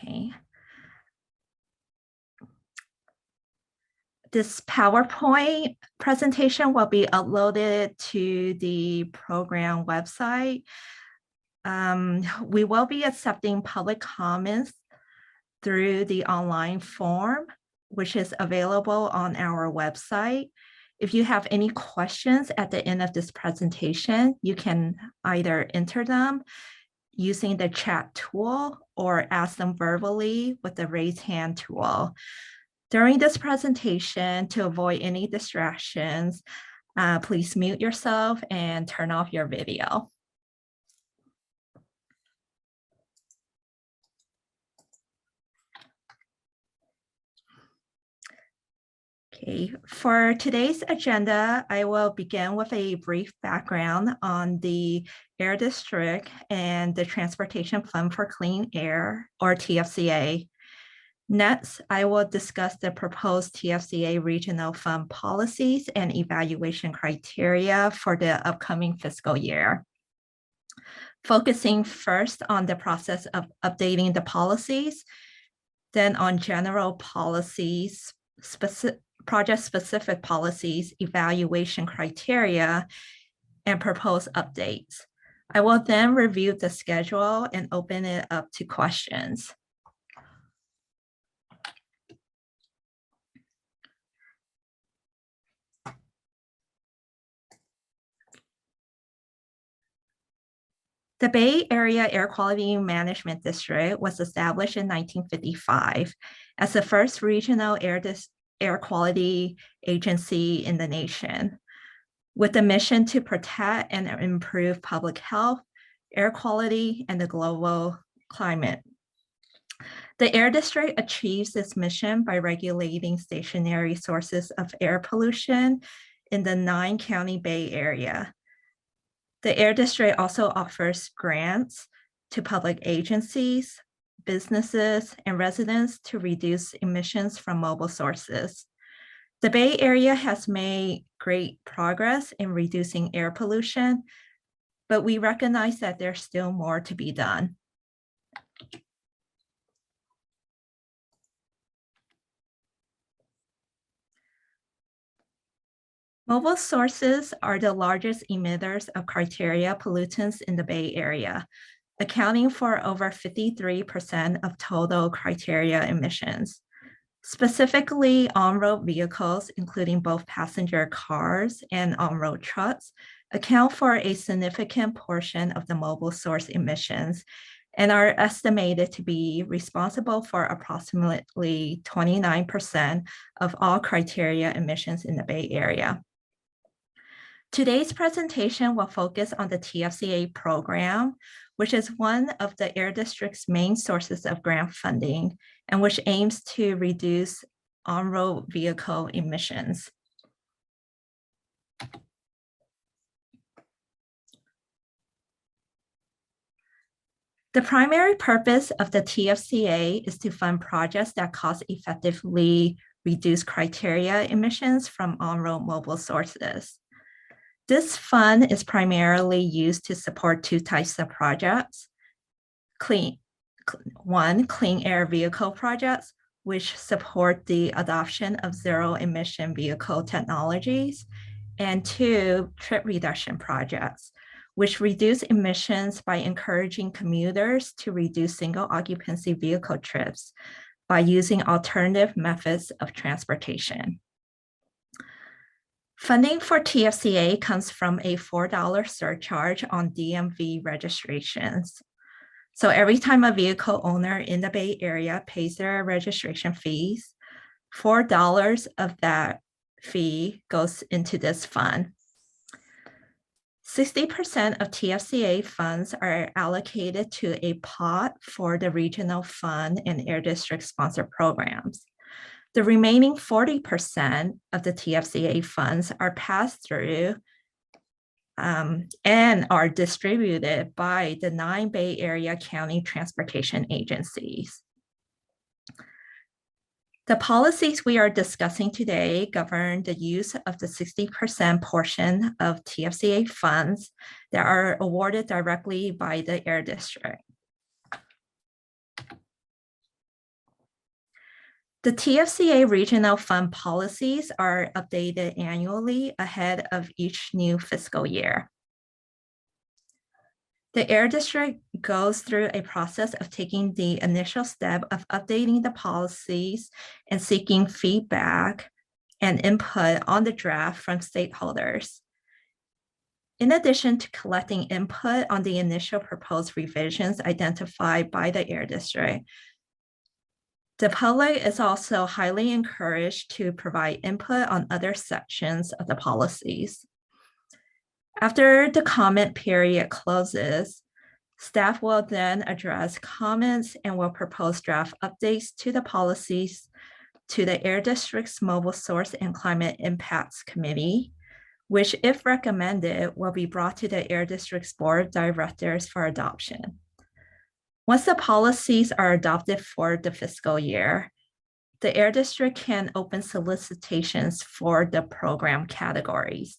Okay. This PowerPoint presentation will be uploaded to the program website. We will be accepting public comments through the online form, which is available on our website. If you have any questions at the end of this presentation, you can either enter them using the chat tool or ask them verbally with the raise hand tool. During this presentation, to avoid any distractions, please mute yourself and turn off your video. Okay, for today's agenda, I will begin with a brief background on the Air District and the Transportation Fund for Clean Air, or TFCA. Next, I will discuss the proposed TFCA regional fund policies and evaluation criteria for the upcoming fiscal year. Focusing first on the process of updating the policies, then on general policies, project-specific policies, evaluation criteria, and proposed updates. I will then review the schedule and open it up to questions. The Bay Area Air Quality Management District was established in 1955 as the first regional air quality agency in the nation, with the mission to protect and improve public health, air quality, and the global climate. The Air District achieves this mission by regulating stationary sources of air pollution in the 9-county Bay Area. The Air District also offers grants to public agencies, businesses, and residents to reduce emissions from mobile sources. The Bay Area has made great progress in reducing air pollution, but we recognize that there's still more to be done. Mobile sources are the largest emitters of criteria pollutants in the Bay Area, accounting for over 53% of total criteria emissions. Specifically, on-road vehicles, including both passenger cars and on-road trucks, account for a significant portion of the mobile source emissions and are estimated to be responsible for approximately 29% of all criteria emissions in the Bay Area. Today's presentation will focus on the TFCA program, which is one of the Air District's main sources of grant funding and which aims to reduce on-road vehicle emissions. The primary purpose of the TFCA is to fund projects that cost-effectively reduce criteria emissions from on-road mobile sources. This fund is primarily used to support two types of projects. One, clean air vehicle projects, which support the adoption of zero-emission vehicle technologies, and two, trip reduction projects, which reduce emissions by encouraging commuters to reduce single occupancy vehicle trips by using alternative methods of transportation. Funding for TFCA comes from a $4 surcharge on DMV registrations. So every time a vehicle owner in the Bay Area pays their registration fees, $4 of that fee goes into this fund. 60% of TFCA funds are allocated to a pot for the regional fund and Air District sponsored programs. The remaining 40% of the TFCA funds are passed through and are distributed by the 9 Bay Area County transportation agencies. The policies we are discussing today govern the use of the 60% portion of TFCA funds that are awarded directly by the Air District. The TFCA regional fund policies are updated annually ahead of each new fiscal year. The Air District goes through a process of taking the initial step of updating the policies and seeking feedback and input on the draft from stakeholders. In addition to collecting input on the initial proposed revisions identified by the Air District, the public is also highly encouraged to provide input on other sections of the policies. After the comment period closes, staff will then address comments and will propose draft updates to the policies to the Air District's Mobile Source and Climate Impacts Committee, which, if recommended, will be brought to the Air District's Board of Directors for adoption. Once the policies are adopted for the fiscal year, the Air District can open solicitations for the program categories.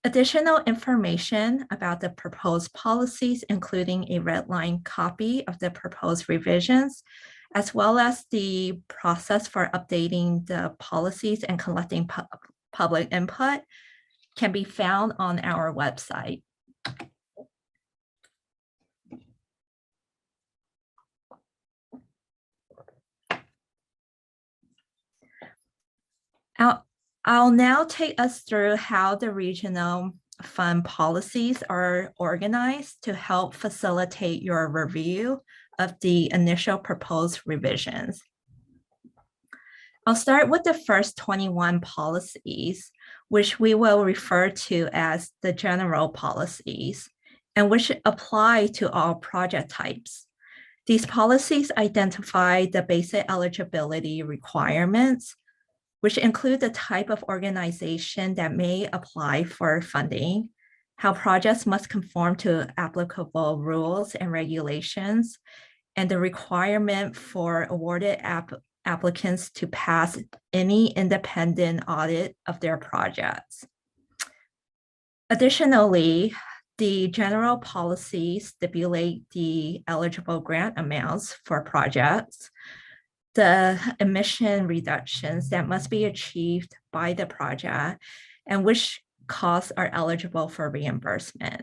Additional information about the proposed policies, including a redline copy of the proposed revisions, as well as the process for updating the policies and collecting public input, can be found on our website. I'll now take us through how the regional fund policies are organized to help facilitate your review of the initial proposed revisions. I'll start with the first 21 policies, which we will refer to as the general policies, and which apply to all project types. These policies identify the basic eligibility requirements, which include the type of organization that may apply for funding, how projects must conform to applicable rules and regulations, and the requirement for awarded applicants to pass any independent audit of their projects. Additionally, the general policies stipulate the eligible grant amounts for projects, the emission reductions that must be achieved by the project, and which costs are eligible for reimbursement.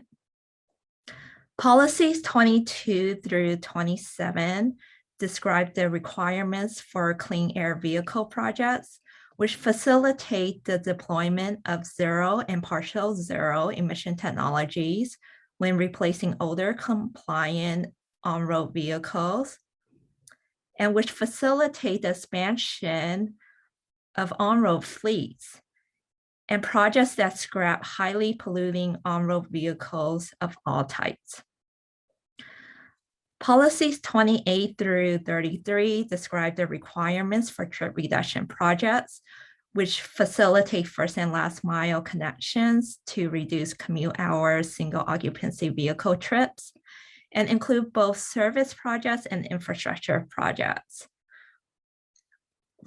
Policies 22 through 27 describe the requirements for clean air vehicle projects, which facilitate the deployment of zero and partial zero emission technologies when replacing older compliant on-road vehicles, and which facilitate the expansion of on-road fleets and projects that scrap highly polluting on-road vehicles of all types. Policies 28 through 33 describe the requirements for trip reduction projects, which facilitate first and last mile connections to reduce commute hours, single occupancy vehicle trips, and include both service projects and infrastructure projects.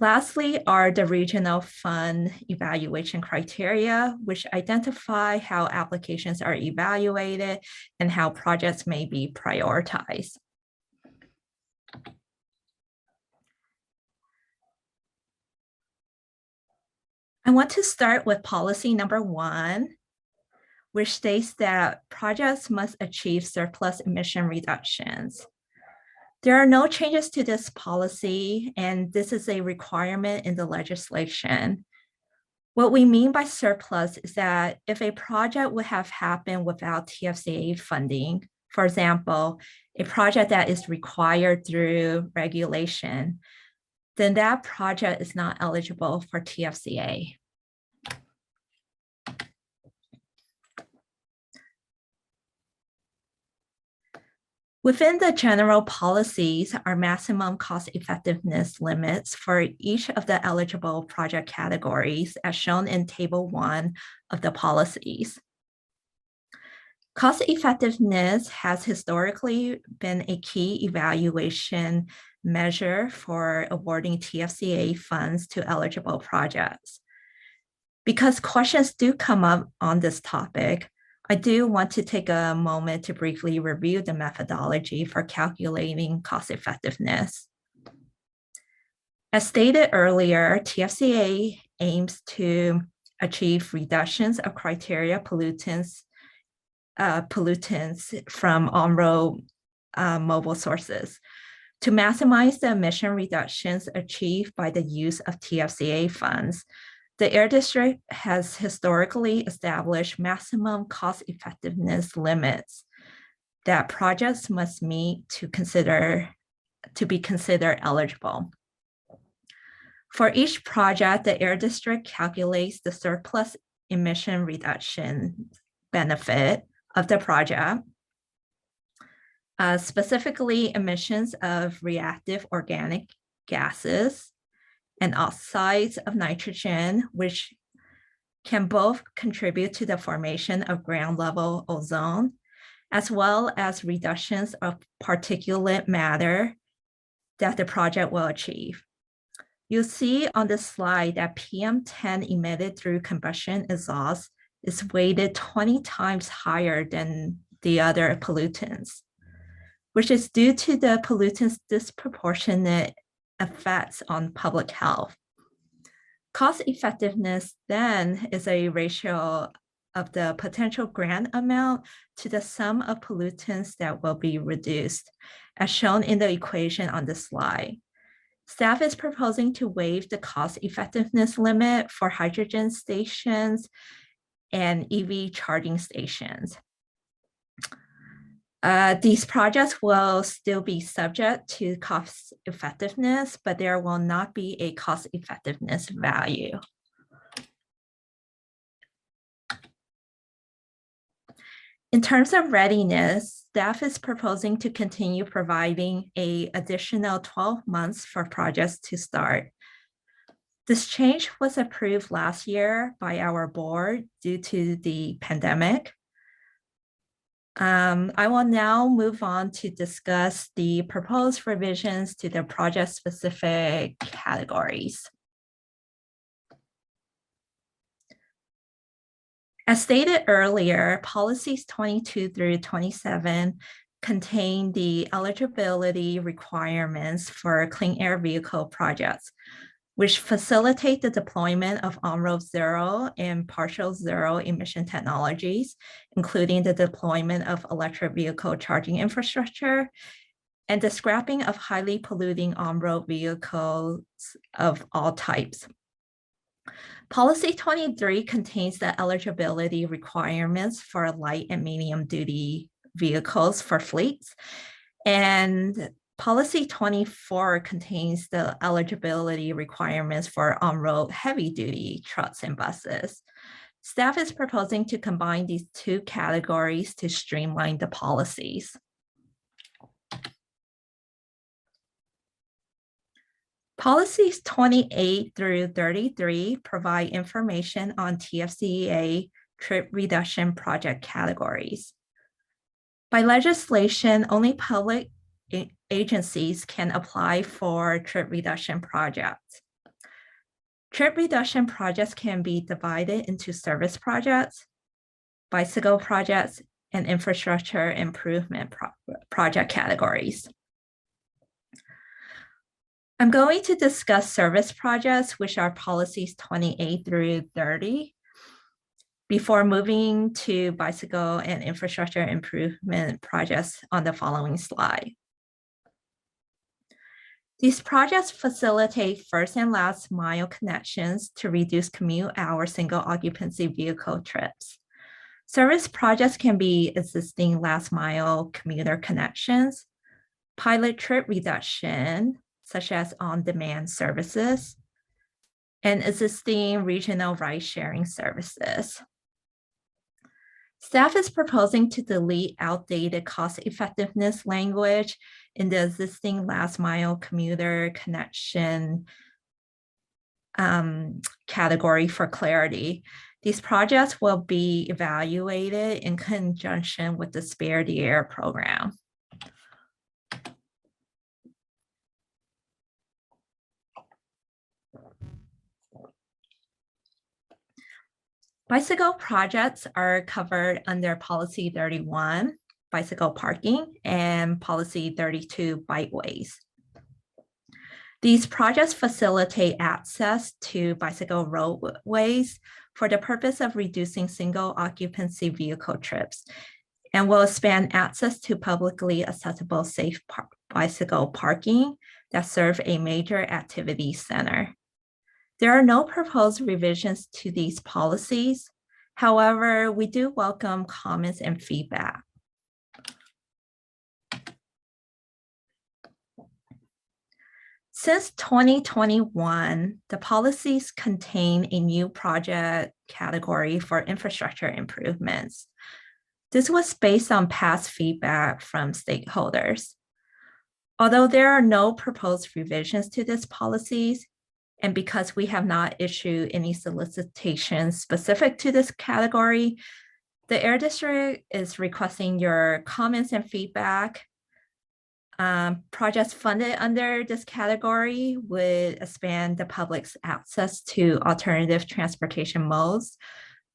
Lastly are the regional fund evaluation criteria, which identify how applications are evaluated and how projects may be prioritized. I want to start with policy number 1, which states that projects must achieve surplus emission reductions. There are no changes to this policy, and this is a requirement in the legislation. What we mean by surplus is that if a project would have happened without TFCA funding, for example, a project that is required through regulation, then that project is not eligible for TFCA. Within the general policies are maximum cost effectiveness limits for each of the eligible project categories as shown in Table 1 of the policies. Cost effectiveness has historically been a key evaluation measure for awarding TFCA funds to eligible projects. Because questions do come up on this topic, I do want to take a moment to briefly review the methodology for calculating cost effectiveness. As stated earlier, TFCA aims to achieve reductions of criteria pollutants from on-road mobile sources to maximize the emission reductions achieved by the use of TFCA funds. The Air District has historically established maximum cost effectiveness limits that projects must meet to be considered eligible. For each project, the Air District calculates the surplus emission reduction benefit of the project, specifically emissions of reactive organic gases and oxides of nitrogen, which can both contribute to the formation of ground level ozone, as well as reductions of particulate matter that the project will achieve. You'll see on this slide that PM10 emitted through combustion exhaust is weighted 20 times higher than the other pollutants, which is due to the pollutants' disproportionate effects on public health. Cost effectiveness then is a ratio of the potential grant amount to the sum of pollutants that will be reduced, as shown in the equation on the slide. Staff is proposing to waive the cost effectiveness limit for hydrogen stations and EV charging stations. These projects will still be subject to cost effectiveness, but there will not be a cost effectiveness value. In terms of readiness, staff is proposing to continue providing an additional 12 months for projects to start. This change was approved last year by our board due to the pandemic. I will now move on to discuss the proposed revisions to the project-specific categories. As stated earlier, policies 22 through 27 contain the eligibility requirements for clean air vehicle projects, which facilitate the deployment of on-road zero and partial zero emission technologies, including the deployment of electric vehicle charging infrastructure and the scrapping of highly polluting on-road vehicles of all types. Policy 23 contains the eligibility requirements for light and medium duty vehicles for fleets, and Policy 24 contains the eligibility requirements for on-road heavy-duty trucks and buses. Staff is proposing to combine these two categories to streamline the policies. Policies 28 through 33 provide information on TFCA trip reduction project categories. By legislation, only public agencies can apply for trip reduction projects. Trip reduction projects can be divided into service projects, bicycle projects, and infrastructure improvement project categories. I'm going to discuss service projects, which are policies 28 through 30, before moving to bicycle and infrastructure improvement projects on the following slide. These projects facilitate first and last mile connections to reduce commute hour single occupancy vehicle trips. Service projects can be existing last mile commuter connections, pilot trip reduction, such as on-demand services, and existing regional ride-sharing services. Staff is proposing to delete outdated cost-effectiveness language in the existing last-mile commuter connection category for clarity. These projects will be evaluated in conjunction with the Spare the Air program. Bicycle projects are covered under Policy 31, bicycle parking, and Policy 32, bikeways. These projects facilitate access to bicycle roadways for the purpose of reducing single occupancy vehicle trips and will expand access to publicly accessible safe bicycle parking that serve a major activity center. There are no proposed revisions to these policies. However, we do welcome comments and feedback. Since 2021, the policies contain a new project category for infrastructure improvements. This was based on past feedback from stakeholders. Although there are no proposed revisions to these policies, and because we have not issued any solicitations specific to this category, the Air District is requesting your comments and feedback. Projects funded under this category would expand the public's access to alternative transportation modes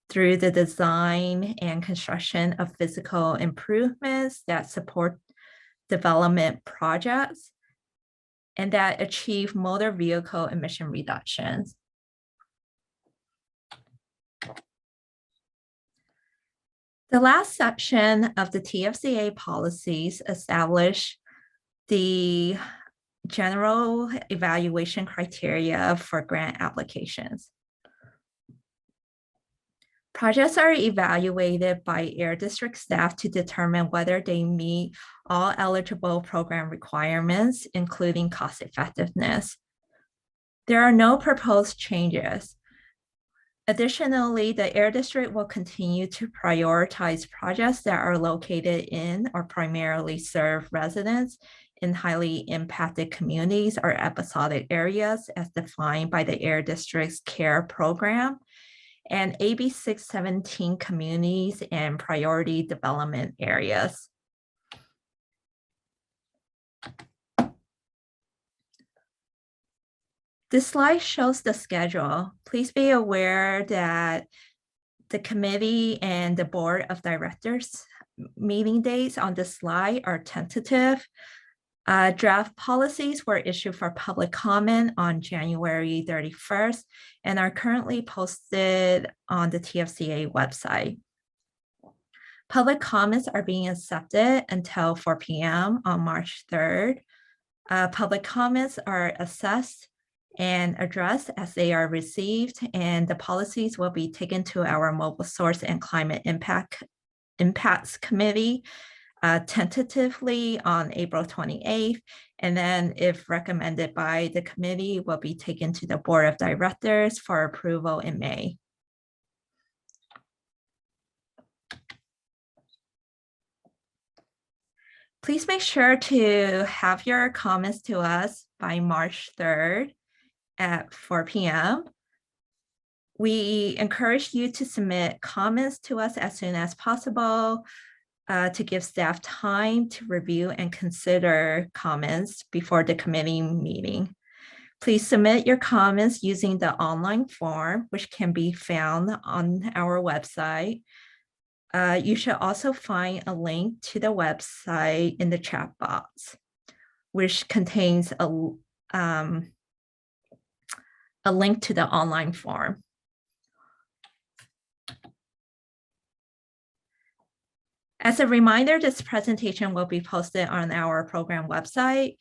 through the design and construction of physical improvements that support development projects and that achieve motor vehicle emission reductions. The last section of the TFCA policies establish the general evaluation criteria for grant applications. Projects are evaluated by Air District staff to determine whether they meet all eligible program requirements, including cost effectiveness. There are no proposed changes. Additionally, the Air District will continue to prioritize projects that are located in or primarily serve residents in highly impacted communities or episodic areas as defined by the Air District's CARE program and AB 617 communities and priority development areas. This slide shows the schedule. Please be aware that the committee and the board of directors meeting dates on this slide are tentative. Draft policies were issued for public comment on January 31st and are currently posted on the TFCA website. Public comments are being accepted until 4 p.m. on March 3rd. Public comments are assessed and addressed as they are received, and the policies will be taken to our Mobile Source and Climate Impacts Committee tentatively on April 28th, and then if recommended by the committee, will be taken to the board of directors for approval in May. Please make sure to have your comments to us by March 3rd at 4 p.m. We encourage you to submit comments to us as soon as possible to give staff time to review and consider comments before the committee meeting. Please submit your comments using the online form, which can be found on our website. You should also find a link to the website in the chat box, which contains a link to the online form. As a reminder, this presentation will be posted on our program website.